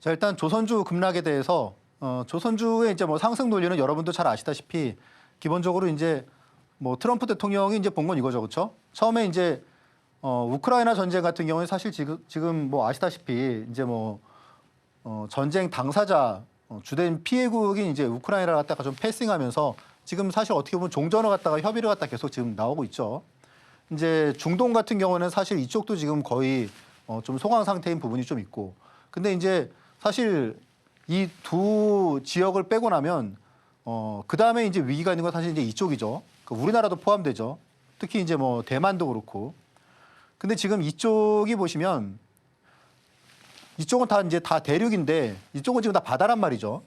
자, 일단 조선주 급락에 대해서 조선주의 이제 뭐 상승 논리는 여러분도 잘 아시다시피 기본적으로 이제 뭐 트럼프 대통령이 이제 본 건 이거죠, 그렇죠? 처음에 이제 우크라이나 전쟁 같은 경우에 사실 지금 뭐 아시다시피 이제 뭐 전쟁 당사자 주된 피해국인 이제 우크라이나를 갖다가 좀 패싱하면서 지금 사실 어떻게 보면 종전을 갖다가 협의를 갖다 계속 지금 나오고 있죠. 이제 중동 같은 경우는 사실 이쪽도 지금 거의 좀 소강 상태인 부분이 좀 있고, 근데 이제 사실 이 두 지역을 빼고 나면 그 다음에 이제 위기가 있는 건 사실 이제 이쪽이죠. 그 우리나라도 포함되죠. 특히 이제 뭐 대만도 그렇고. 근데 지금 이쪽이 보시면 이쪽은 다 이제 다 대륙인데 이쪽은 지금 다 바다란 말이죠.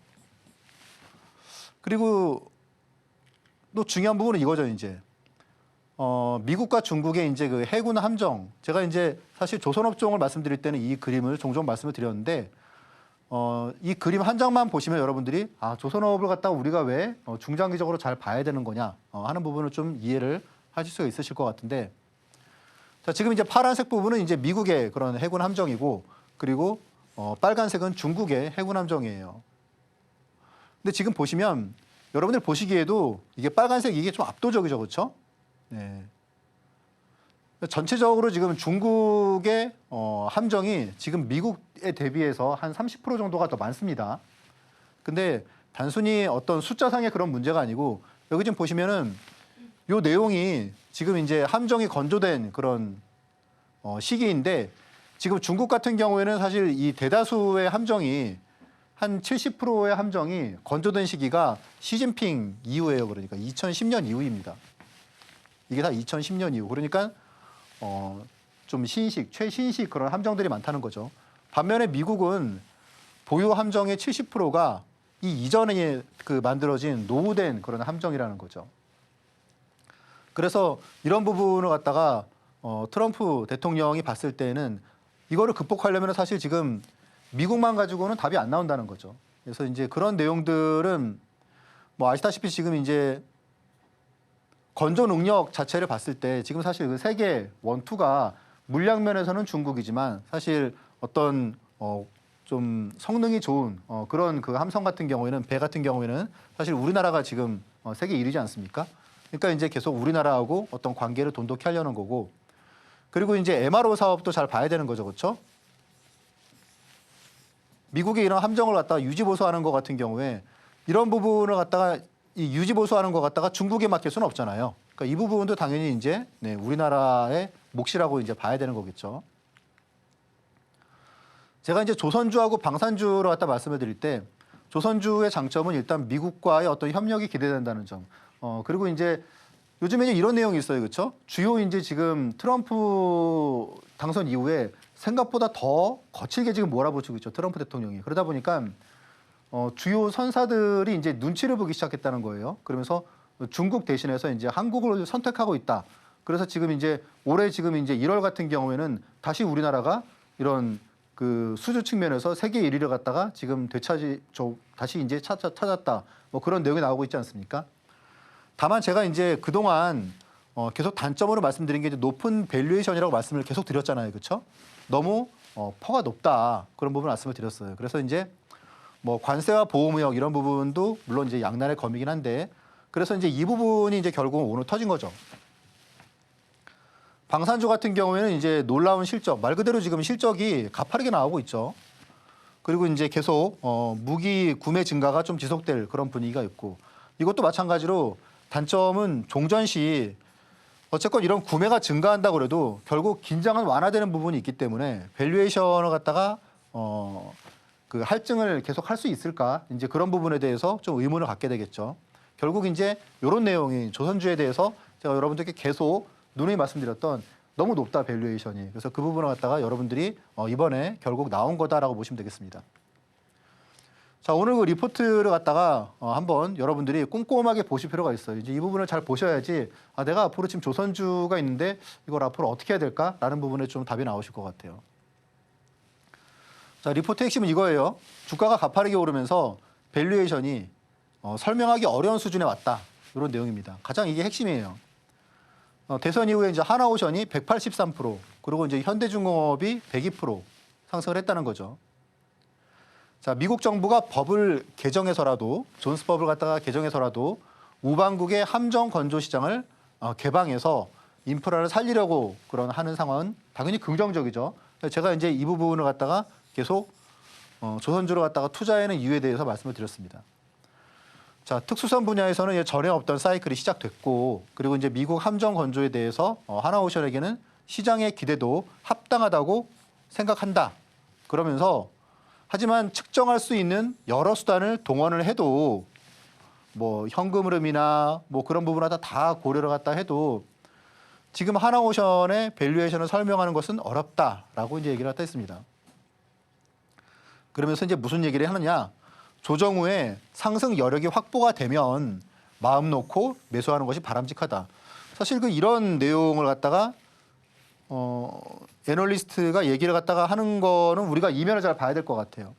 그리고 또 중요한 부분은 이거죠, 이제. 미국과 중국의 이제 그 해군 함정, 제가 이제 사실 조선업종을 말씀드릴 때는 이 그림을 종종 말씀을 드렸는데, 이 그림 한 장만 보시면 여러분들이 조선업을 갖다가 우리가 왜 중장기적으로 잘 봐야 되는 거냐 하는 부분을 좀 이해를 하실 수가 있으실 것 같은데, 자, 지금 이제 파란색 부분은 이제 미국의 그런 해군 함정이고, 그리고 빨간색은 중국의 해군 함정이에요. 근데 지금 보시면 여러분들 보시기에도 이게 빨간색 이게 좀 압도적이죠, 그렇죠? 네. 전체적으로 지금 중국의 함정이 지금 미국에 대비해서 한 30% 정도가 더 많습니다. 근데 단순히 어떤 숫자상의 그런 문제가 아니고, 여기 지금 보시면은 요 내용이 지금 이제 함정이 건조된 그런 시기인데, 지금 중국 같은 경우에는 사실 이 대다수의 함정이 한 70%의 함정이 건조된 시기가 시진핑 이후예요. 그러니까 2010년 이후입니다. 이게 다 2010년 이후. 그러니까 좀 최신식 그런 함정들이 많다는 거죠. 반면에 미국은 보유 함정의 70%가 이 이전에 그 만들어진 노후된 그런 함정이라는 거죠. 그래서 이런 부분을 갖다가 트럼프 대통령이 봤을 때는 이거를 극복하려면 사실 지금 미국만 가지고는 답이 안 나온다는 거죠. 그래서 이제 그런 내용들은 뭐 아시다시피 지금 이제 건조 능력 자체를 봤을 때 지금 사실 그 세계 원투가 물량 면에서는 중국이지만 사실 어떤 좀 성능이 좋은 그런 그 함성 같은 경우에는, 배 같은 경우에는 사실 우리나라가 지금 세계 1위지 않습니까? 그러니까 이제 계속 우리나라하고 어떤 관계를 돈독히 하려는 거고, 그리고 이제 MRO 사업도 잘 봐야 되는 거죠, 그렇죠? 미국이 이런 함정을 갖다가 유지 보수하는 것 같은 경우에 이런 부분을 갖다가 이 유지 보수하는 것 갖다가 중국에 맡길 수는 없잖아요. 그러니까 이 부분도 당연히 이제 우리나라의 몫이라고 이제 봐야 되는 거겠죠. 제가 이제 조선주하고 방산주를 갖다 말씀을 드릴 때, 조선주의 장점은 일단 미국과의 어떤 협력이 기대된다는 점. 그리고 이제 요즘에는 이런 내용이 있어요, 그렇죠? 주요 이제 지금 트럼프 당선 이후에 생각보다 더 거칠게 지금 몰아붙이고 있죠, 트럼프 대통령이. 그러다 보니까 주요 선사들이 이제 눈치를 보기 시작했다는 거예요. 그러면서 중국 대신해서 이제 한국을 선택하고 있다. 그래서 지금 이제 올해 지금 이제 1월 같은 경우에는 다시 우리나라가 이런 그 수주 측면에서 세계 1위를 갖다가 지금 다시 이제 찾았다. 뭐 그런 내용이 나오고 있지 않습니까? 다만 제가 이제 그동안 계속 단점으로 말씀드린 게 이제 높은 밸류에이션이라고 말씀을 계속 드렸잖아요, 그렇죠? 너무 퍼가 높다, 그런 부분 말씀을 드렸어요. 그래서 이제 뭐 관세와 보호무역 이런 부분도 물론 이제 양날의 검이긴 한데, 그래서 이제 이 부분이 이제 결국은 오늘 터진 거죠. 방산주 같은 경우에는 이제 놀라운 실적, 말 그대로 지금 실적이 가파르게 나오고 있죠. 그리고 이제 계속 무기 구매 증가가 좀 지속될 그런 분위기가 있고, 이것도 마찬가지로 단점은 종전 시 어쨌건 이런 구매가 증가한다 그래도 결국 긴장은 완화되는 부분이 있기 때문에 밸류에이션을 갖다가 그 할증을 계속 할 수 있을까, 이제 그런 부분에 대해서 좀 의문을 갖게 되겠죠. 결국 이제 이런 내용이 조선주에 대해서 제가 여러분들께 계속 누누이 말씀드렸던, 너무 높다 밸류에이션이. 그래서 그 부분을 갖다가 여러분들이 이번에 결국 나온 거다라고 보시면 되겠습니다. 자, 오늘 그 리포트를 갖다가 한번 여러분들이 꼼꼼하게 보실 필요가 있어요. 이제 이 부분을 잘 보셔야지 내가 앞으로 지금 조선주가 있는데 이걸 앞으로 어떻게 해야 될까라는 부분에 좀 답이 나오실 것 같아요. 자, 리포트 핵심은 이거예요. 주가가 가파르게 오르면서 밸류에이션이 설명하기 어려운 수준에 왔다, 이런 내용입니다. 가장 이게 핵심이에요. 대선 이후에 이제 하나오션이 183%, 그리고 이제 현대중공업이 102% 상승을 했다는 거죠. 자, 미국 정부가 법을 개정해서라도 존스법을 갖다가 개정해서라도 우방국의 함정 건조 시장을 개방해서 인프라를 살리려고 그런 하는 상황은 당연히 긍정적이죠. 제가 이제 이 부분을 갖다가 계속 조선주를 갖다가 투자하는 이유에 대해서 말씀을 드렸습니다. 자, 특수선 분야에서는 전에 없던 사이클이 시작됐고, 그리고 이제 미국 함정 건조에 대해서 하나오션에게는 시장의 기대도 합당하다고 생각한다. 그러면서 하지만 측정할 수 있는 여러 수단을 동원을 해도 뭐 현금 흐름이나 뭐 그런 부분을 다 고려를 갖다 해도 지금 하나오션의 밸류에이션을 설명하는 것은 어렵다라고 이제 얘기를 갖다 했습니다. 그러면서 이제 무슨 얘기를 하느냐? 조정 후에 상승 여력이 확보가 되면 마음 놓고 매수하는 것이 바람직하다. 사실 이런 내용을 갖다가 애널리스트가 얘기를 갖다가 하는 거는 우리가 이면을 잘 봐야 될 것 같아요.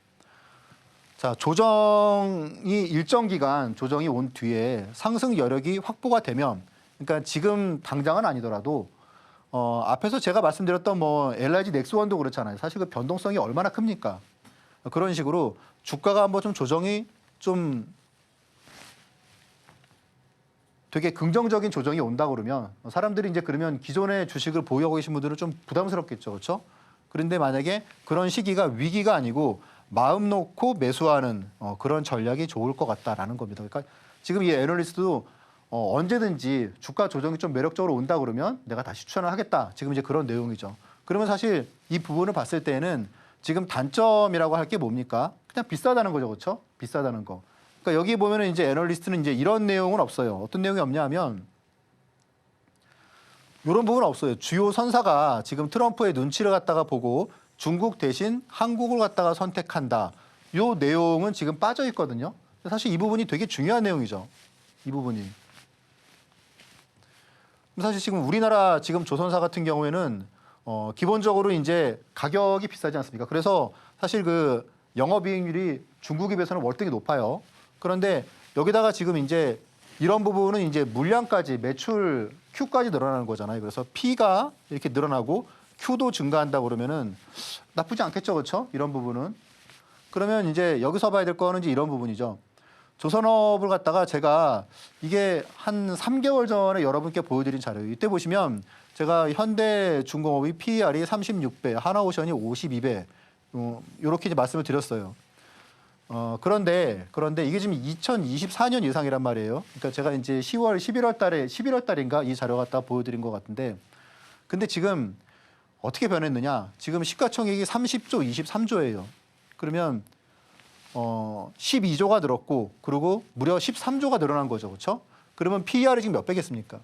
자, 조정이 일정 기간 조정이 온 뒤에 상승 여력이 확보가 되면, 그러니까 지금 당장은 아니더라도 앞에서 제가 말씀드렸던 뭐 LIG 넥스원도 그렇잖아요. 사실 그 변동성이 얼마나 큽니까? 그런 식으로 주가가 한번 좀 조정이 좀 되게 긍정적인 조정이 온다 그러면 사람들이 이제 그러면 기존의 주식을 보유하고 계신 분들은 좀 부담스럽겠죠, 그렇죠? 그런데 만약에 그런 시기가 위기가 아니고 마음 놓고 매수하는 그런 전략이 좋을 것 같다라는 겁니다. 그러니까 지금 이 애널리스트도 언제든지 주가 조정이 좀 매력적으로 온다 그러면 내가 다시 추천을 하겠다. 지금 이제 그런 내용이죠. 그러면 사실 이 부분을 봤을 때는 지금 단점이라고 할 게 뭡니까? 그냥 비싸다는 거죠, 그렇죠? 비싸다는 거. 그러니까 여기 보면은 이제 애널리스트는 이제 이런 내용은 없어요. 어떤 내용이 없냐면 이런 부분은 없어요. 주요 선사가 지금 트럼프의 눈치를 갖다가 보고 중국 대신 한국을 갖다가 선택한다. 이 내용은 지금 빠져 있거든요. 사실 이 부분이 되게 중요한 내용이죠. 이 부분이. 사실 지금 우리나라 지금 조선사 같은 경우에는 기본적으로 이제 가격이 비싸지 않습니까? 그래서 사실 그 영업이익률이 중국에 비해서는 월등히 높아요. 그런데 여기다가 지금 이제 이런 부분은 이제 물량까지 매출 Q까지 늘어나는 거잖아요. 그래서 P가 이렇게 늘어나고 Q도 증가한다 그러면은 나쁘지 않겠죠, 그렇죠? 이런 부분은. 그러면 이제 여기서 봐야 될 거는 이제 이런 부분이죠. 조선업을 갖다가 제가 이게 한 3개월 전에 여러분께 보여드린 자료예요. 이때 보시면 제가 현대중공업의 PER이 36배, 하나오션이 52배 이렇게 이제 말씀을 드렸어요. 그런데 이게 지금 2024년 예상이란 말이에요. 그러니까 제가 이제 11월 달인가 이 자료 갖다 보여드린 것 같은데, 근데 지금 어떻게 변했느냐? 지금 시가총액이 30조, 23조예요. 그러면 12조가 늘었고, 그리고 무려 13조가 늘어난 거죠, 그렇죠? 그러면 PER이 지금 몇 배겠습니까?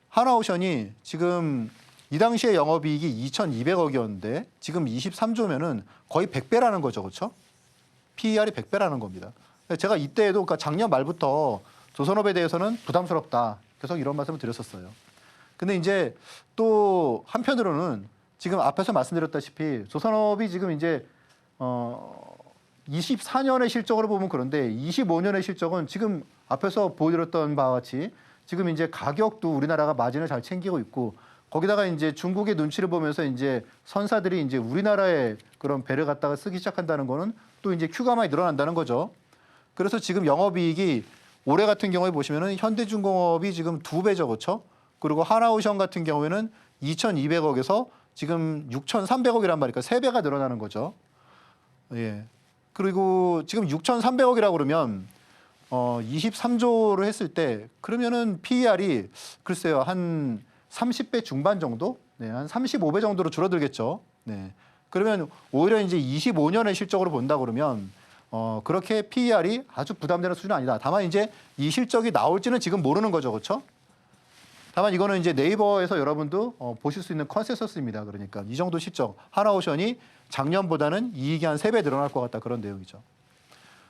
하나오션이 지금 이 당시에 영업이익이 2,200억이었는데 지금 23조면은 거의 100배라는 거죠, 그렇죠? PER이 100배라는 겁니다. 제가 이때에도 그러니까 작년 말부터 조선업에 대해서는 부담스럽다. 계속 이런 말씀을 드렸었어요. 근데 이제 또 한편으로는 지금 앞에서 말씀드렸다시피 조선업이 지금 이제 24년의 실적으로 보면 그런데 25년의 실적은 지금 앞에서 보여드렸던 바와 같이 지금 이제 가격도 우리나라가 마진을 잘 챙기고 있고, 거기다가 이제 중국의 눈치를 보면서 이제 선사들이 이제 우리나라의 그런 배를 갖다가 쓰기 시작한다는 거는 또 이제 Q가 많이 늘어난다는 거죠. 그래서 지금 영업이익이 올해 같은 경우에 보시면은 현대중공업이 지금 2배죠, 그렇죠? 그리고 하나오션 같은 경우에는 2,200억에서 지금 6,300억이란 말이니까 3배가 늘어나는 거죠. 예. 그리고 지금 6,300억이라고 그러면 23조를 했을 때 그러면은 PER이 글쎄요 한 30배 중반 정도, 네, 한 35배 정도로 줄어들겠죠. 네. 그러면 오히려 이제 25년의 실적으로 본다 그러면 그렇게 PER이 아주 부담되는 수준은 아니다. 다만 이제 이 실적이 나올지는 지금 모르는 거죠, 그렇죠? 다만 이거는 이제 네이버에서 여러분도 보실 수 있는 컨센서스입니다. 그러니까 이 정도 실적, 하나오션이 작년보다는 이익이 한 3배 늘어날 것 같다, 그런 내용이죠.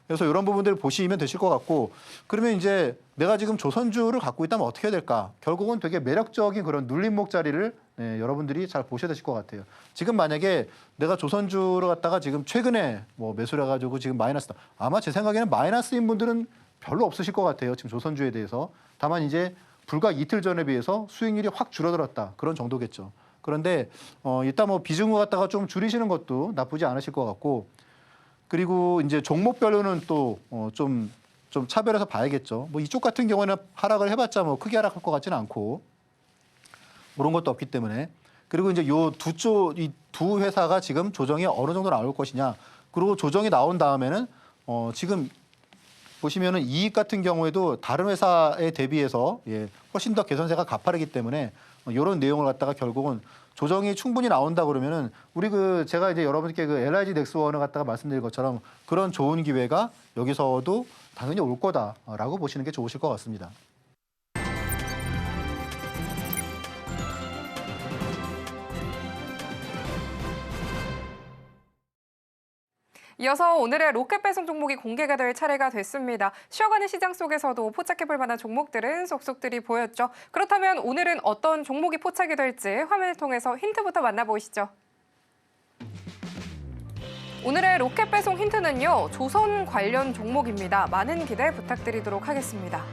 그래서 이런 부분들을 보시면 되실 것 같고, 그러면 이제 내가 지금 조선주를 갖고 있다면 어떻게 해야 될까? 결국은 되게 매력적인 그런 눌림목 자리를 여러분들이 잘 보셔야 되실 것 같아요. 지금 만약에 내가 조선주를 갖다가 지금 최근에 뭐 매수를 해가지고 지금 마이너스다. 아마 제 생각에는 마이너스인 분들은 별로 없으실 것 같아요. 지금 조선주에 대해서. 다만 이제 불과 이틀 전에 비해서 수익률이 확 줄어들었다. 그런 정도겠죠. 그런데 일단 뭐 비중을 갖다가 좀 줄이시는 것도 나쁘지 않으실 것 같고, 그리고 이제 종목별로는 또 좀 차별해서 봐야겠죠. 뭐 이쪽 같은 경우는 하락을 해봤자 뭐 크게 하락할 것 같지는 않고 그런 것도 없기 때문에. 그리고 이제 이 두 회사가 지금 조정이 어느 정도 나올 것이냐. 그리고 조정이 나온 다음에는 지금 보시면은 이익 같은 경우에도 다른 회사에 대비해서 훨씬 더 개선세가 가파르기 때문에 이런 내용을 갖다가 결국은 조정이 충분히 나온다 그러면은 우리 제가 이제 여러분께 LIG 넥스원을 갖다가 말씀드린 것처럼 그런 좋은 기회가 여기서도 당연히 올 거다라고 보시는 게 좋으실 것 같습니다. 이어서 오늘의 로켓 배송 종목이 공개가 될 차례가 됐습니다. 쉬어가는 시장 속에서도 포착해볼 만한 종목들은 속속들이 보였죠. 그렇다면 오늘은 어떤 종목이 포착이 될지 화면을 통해서 힌트부터 만나보시죠. 오늘의 로켓 배송 힌트는요, 조선 관련 종목입니다. 많은 기대 부탁드리도록 하겠습니다.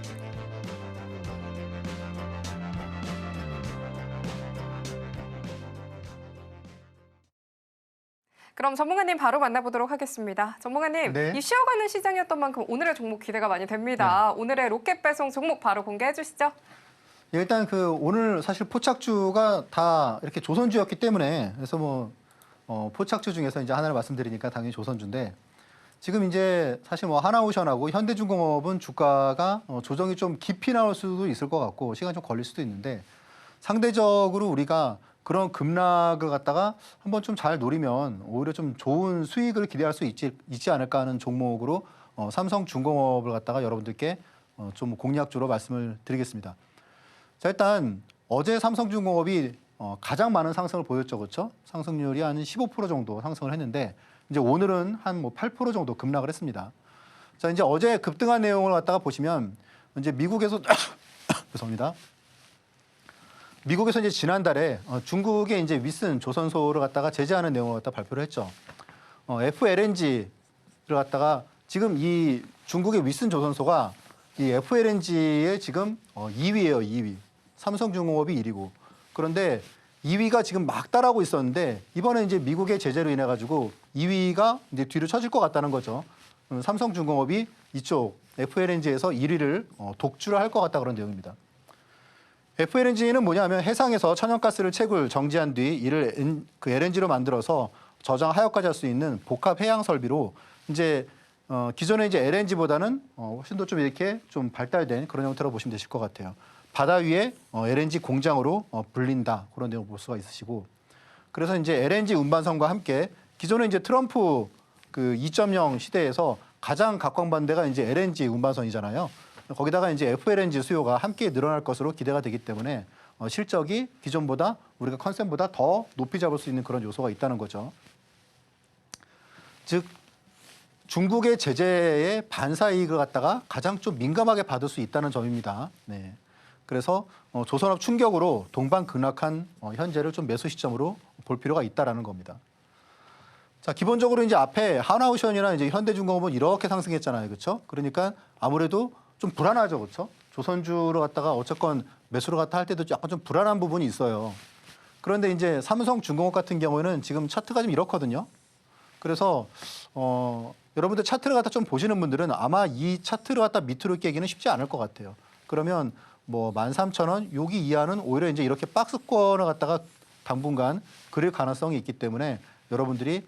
그럼 전문가님 바로 만나보도록 하겠습니다. 전문가님, 네. 이 쉬어가는 시장이었던 만큼 오늘의 종목 기대가 많이 됩니다. 네. 오늘의 로켓 배송 종목 바로 공개해 주시죠. 일단 오늘 사실 포착주가 다 이렇게 조선주였기 때문에 그래서 포착주 중에서 이제 하나를 말씀드리니까 당연히 조선주인데 지금 이제 사실 하나오션하고 현대중공업은 주가가 조정이 좀 깊이 나올 수도 있을 것 같고 시간 좀 걸릴 수도 있는데 상대적으로 우리가 그런 급락을 갖다가 한번 좀 잘 노리면 오히려 좀 좋은 수익을 기대할 수 있지 않을까 하는 종목으로 삼성중공업을 갖다가 여러분들께 좀 공략주로 말씀을 드리겠습니다. 자, 일단 어제 삼성중공업이 가장 많은 상승을 보였죠, 그렇죠? 상승률이 한 15% 정도 상승을 했는데 이제 오늘은 한 8% 정도 급락을 했습니다. 자, 이제 어제 급등한 내용을 갖다가 보시면 이제 미국에서 죄송합니다. 미국에서 이제 지난달에 중국의 이제 윗슨 조선소를 갖다가 제재하는 내용을 갖다 발표를 했죠. FLNG를 갖다가 지금 이 중국의 윗슨 조선소가 이 FLNG의 지금 2위예요, 2위. 삼성중공업이 1위고. 그런데 2위가 지금 막 따라오고 있었는데 이번에 이제 미국의 제재로 인해 가지고 2위가 이제 뒤로 쳐질 것 같다는 거죠. 삼성중공업이 이쪽 FLNG에서 1위를 독주를 할 것 같다 그런 내용입니다. FLNG는 뭐냐면 해상에서 천연가스를 채굴 정지한 뒤 이를 LNG로 만들어서 저장 하역까지 할 수 있는 복합 해양 설비로 이제 기존에 이제 LNG보다는 훨씬 더 좀 이렇게 좀 발달된 그런 형태로 보시면 되실 것 같아요. 바다 위에 LNG 공장으로 불린다 그런 내용 볼 수가 있으시고 그래서 이제 LNG 운반선과 함께 기존에 이제 트럼프 2.0 시대에서 가장 각광받는 데가 이제 LNG 운반선이잖아요. 거기다가 이제 FLNG 수요가 함께 늘어날 것으로 기대가 되기 때문에 실적이 기존보다 우리가 컨센보다 더 높이 잡을 수 있는 그런 요소가 있다는 거죠. 즉 중국의 제재에 반사 이익을 갖다가 가장 좀 민감하게 받을 수 있다는 점입니다. 네. 그래서 조선업 충격으로 동반 급락한 현재를 좀 매수 시점으로 볼 필요가 있다라는 겁니다. 자, 기본적으로 이제 앞에 하나오션이나 이제 현대중공업은 이렇게 상승했잖아요, 그렇죠? 그러니까 아무래도 좀 불안하죠, 그렇죠? 조선주로 갖다가 어쨌건 매수를 갖다 할 때도 약간 좀 불안한 부분이 있어요. 그런데 이제 삼성중공업 같은 경우에는 지금 차트가 좀 이렇거든요. 그래서 여러분들 차트를 갖다 좀 보시는 분들은 아마 이 차트를 갖다 밑으로 깨기는 쉽지 않을 것 같아요. 그러면 13,000원 여기 이하는 오히려 이제 이렇게 박스권을 갖다가 당분간 그릴 가능성이 있기 때문에 여러분들이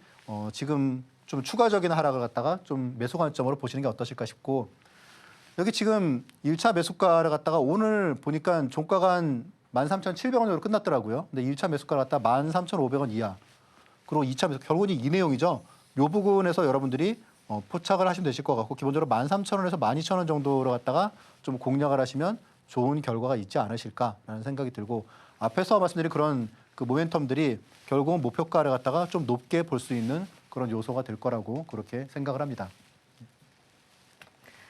지금 좀 추가적인 하락을 갖다가 좀 매수 관점으로 보시는 게 어떠실까 싶고 여기 지금 1차 매수가를 갖다가 오늘 보니까 종가가 한 13,700원 정도로 끝났더라고요. 근데 1차 매수가를 갖다가 13,500원 이하. 그리고 2차 매수 결국은 이 내용이죠. 이 부분에서 여러분들이 포착을 하시면 되실 것 같고 기본적으로 13,000원에서 12,000원 정도로 갖다가 좀 공략을 하시면 좋은 결과가 있지 않으실까라는 생각이 들고 앞에서 말씀드린 그런 모멘텀들이 결국은 목표가를 갖다가 좀 높게 볼 수 있는 그런 요소가 될 거라고 그렇게 생각을 합니다.